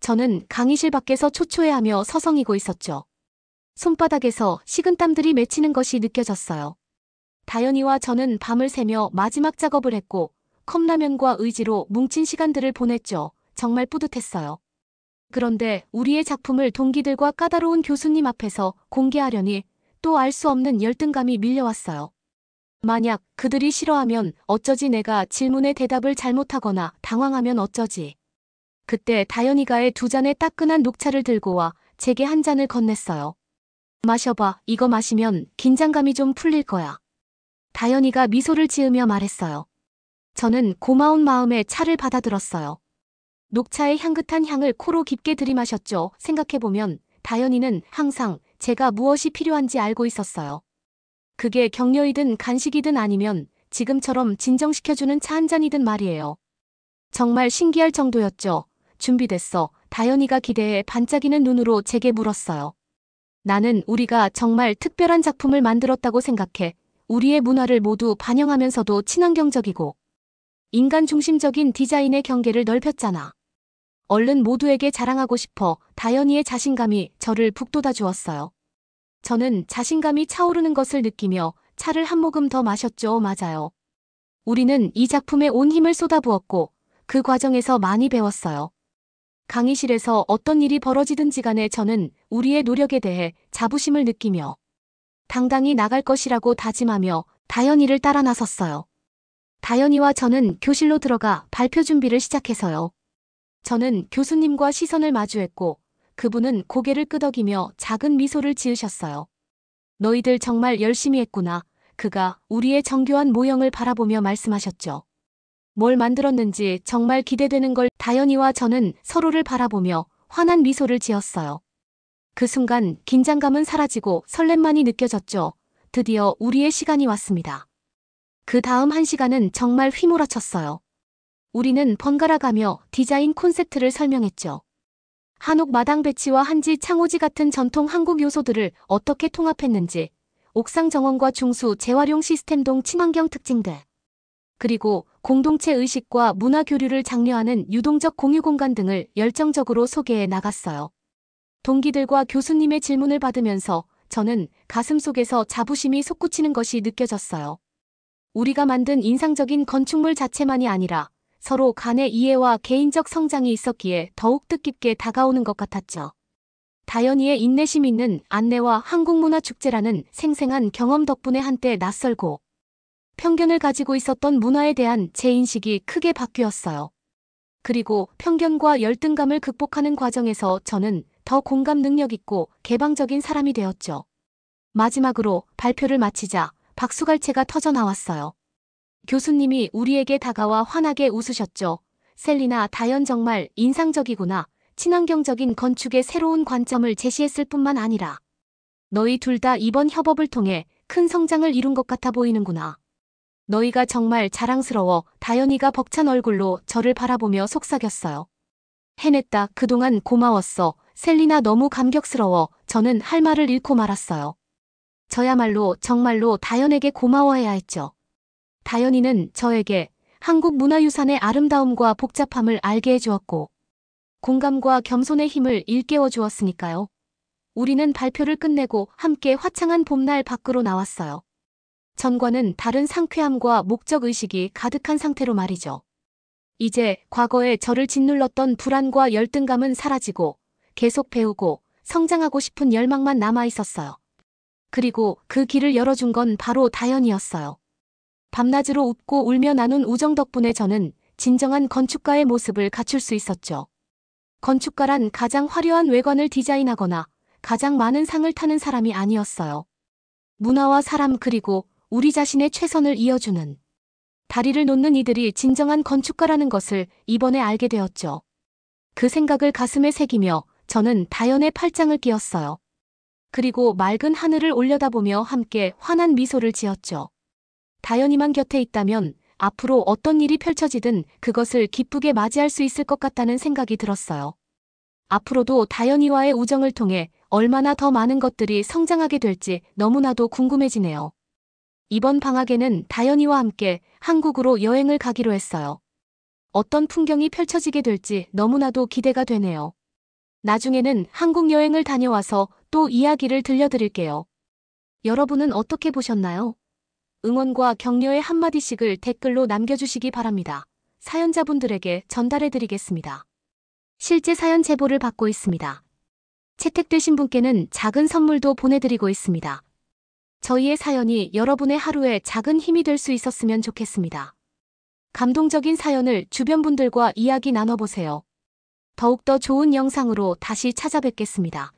저는 강의실 밖에서 초초해하며 서성이고 있었죠. 손바닥에서 식은땀들이 맺히는 것이 느껴졌어요. 다연이와 저는 밤을 새며 마지막 작업을 했고 컵라면과 의지로 뭉친 시간들을 보냈죠. 정말 뿌듯했어요. 그런데 우리의 작품을 동기들과 까다로운 교수님 앞에서 공개하려니 또 알 수 없는 열등감이 밀려왔어요. 만약 그들이 싫어하면 어쩌지, 내가 질문에 대답을 잘못하거나 당황하면 어쩌지. 그때 다연이가의 2잔의 따끈한 녹차를 들고 와 제게 한 잔을 건넸어요. 마셔봐, 이거 마시면 긴장감이 좀 풀릴 거야. 다연이가 미소를 지으며 말했어요. 저는 고마운 마음에 차를 받아들었어요. 녹차의 향긋한 향을 코로 깊게 들이마셨죠. 생각해보면 다연이는 항상 제가 무엇이 필요한지 알고 있었어요. 그게 격려이든 간식이든 아니면 지금처럼 진정시켜주는 차 한 잔이든 말이에요. 정말 신기할 정도였죠. 준비됐어. 다연이가 기대에 반짝이는 눈으로 제게 물었어요. 나는 우리가 정말 특별한 작품을 만들었다고 생각해. 우리의 문화를 모두 반영하면서도 친환경적이고 인간 중심적인 디자인의 경계를 넓혔잖아. 얼른 모두에게 자랑하고 싶어. 다연이의 자신감이 저를 북돋아 주었어요. 저는 자신감이 차오르는 것을 느끼며 차를 한 모금 더 마셨죠. 맞아요. 우리는 이 작품에 온 힘을 쏟아부었고 그 과정에서 많이 배웠어요. 강의실에서 어떤 일이 벌어지든지 간에 저는 우리의 노력에 대해 자부심을 느끼며 당당히 나갈 것이라고 다짐하며 다연이를 따라 나섰어요. 다연이와 저는 교실로 들어가 발표 준비를 시작해서요. 저는 교수님과 시선을 마주했고 그분은 고개를 끄덕이며 작은 미소를 지으셨어요. 너희들 정말 열심히 했구나. 그가 우리의 정교한 모형을 바라보며 말씀하셨죠. 뭘 만들었는지 정말 기대되는 걸. 다연이와 저는 서로를 바라보며 환한 미소를 지었어요. 그 순간 긴장감은 사라지고 설렘만이 느껴졌죠. 드디어 우리의 시간이 왔습니다. 그 다음 1시간은 정말 휘몰아쳤어요. 우리는 번갈아가며 디자인 콘셉트를 설명했죠. 한옥 마당 배치와 한지 창호지 같은 전통 한국 요소들을 어떻게 통합했는지, 옥상 정원과 중수 재활용 시스템 등 친환경 특징들, 그리고 공동체 의식과 문화 교류를 장려하는 유동적 공유 공간 등을 열정적으로 소개해 나갔어요. 동기들과 교수님의 질문을 받으면서 저는 가슴속에서 자부심이 솟구치는 것이 느껴졌어요. 우리가 만든 인상적인 건축물 자체만이 아니라 서로 간의 이해와 개인적 성장이 있었기에 더욱 뜻깊게 다가오는 것 같았죠. 다연이의 인내심 있는 안내와 한국문화축제라는 생생한 경험 덕분에 한때 낯설고 편견을 가지고 있었던 문화에 대한 제 인식이 크게 바뀌었어요. 그리고 편견과 열등감을 극복하는 과정에서 저는 더 공감 능력 있고 개방적인 사람이 되었죠. 마지막으로 발표를 마치자 박수갈채가 터져 나왔어요. 교수님이 우리에게 다가와 환하게 웃으셨죠. 셀리나, 다연 정말 인상적이구나. 친환경적인 건축의 새로운 관점을 제시했을 뿐만 아니라 너희 둘 다 이번 협업을 통해 큰 성장을 이룬 것 같아 보이는구나. 너희가 정말 자랑스러워. 다연이가 벅찬 얼굴로 저를 바라보며 속삭였어요. 해냈다. 그동안 고마웠어. 셀리나, 너무 감격스러워. 저는 할 말을 잃고 말았어요. 저야말로 정말로 다연에게 고마워해야 했죠. 다연이는 저에게 한국 문화유산의 아름다움과 복잡함을 알게 해주었고 공감과 겸손의 힘을 일깨워 주었으니까요. 우리는 발표를 끝내고 함께 화창한 봄날 밖으로 나왔어요. 전과는 다른 상쾌함과 목적의식이 가득한 상태로 말이죠. 이제 과거에 저를 짓눌렀던 불안과 열등감은 사라지고 계속 배우고 성장하고 싶은 열망만 남아 있었어요. 그리고 그 길을 열어준 건 바로 다연이었어요. 밤낮으로 웃고 울며 나눈 우정 덕분에 저는 진정한 건축가의 모습을 갖출 수 있었죠. 건축가란 가장 화려한 외관을 디자인하거나 가장 많은 상을 타는 사람이 아니었어요. 문화와 사람 그리고 우리 자신의 최선을 이어주는 다리를 놓는 이들이 진정한 건축가라는 것을 이번에 알게 되었죠. 그 생각을 가슴에 새기며 저는 다연의 팔짱을 끼웠어요. 그리고 맑은 하늘을 올려다보며 함께 환한 미소를 지었죠. 다연이만 곁에 있다면 앞으로 어떤 일이 펼쳐지든 그것을 기쁘게 맞이할 수 있을 것 같다는 생각이 들었어요. 앞으로도 다연이와의 우정을 통해 얼마나 더 많은 것들이 성장하게 될지 너무나도 궁금해지네요. 이번 방학에는 다연이와 함께 한국으로 여행을 가기로 했어요. 어떤 풍경이 펼쳐지게 될지 너무나도 기대가 되네요. 나중에는 한국 여행을 다녀와서 또 이야기를 들려드릴게요. 여러분은 어떻게 보셨나요? 응원과 격려의 한마디씩을 댓글로 남겨주시기 바랍니다. 사연자분들에게 전달해드리겠습니다. 실제 사연 제보를 받고 있습니다. 채택되신 분께는 작은 선물도 보내드리고 있습니다. 저희의 사연이 여러분의 하루에 작은 힘이 될 수 있었으면 좋겠습니다. 감동적인 사연을 주변 분들과 이야기 나눠보세요. 더욱더 좋은 영상으로 다시 찾아뵙겠습니다.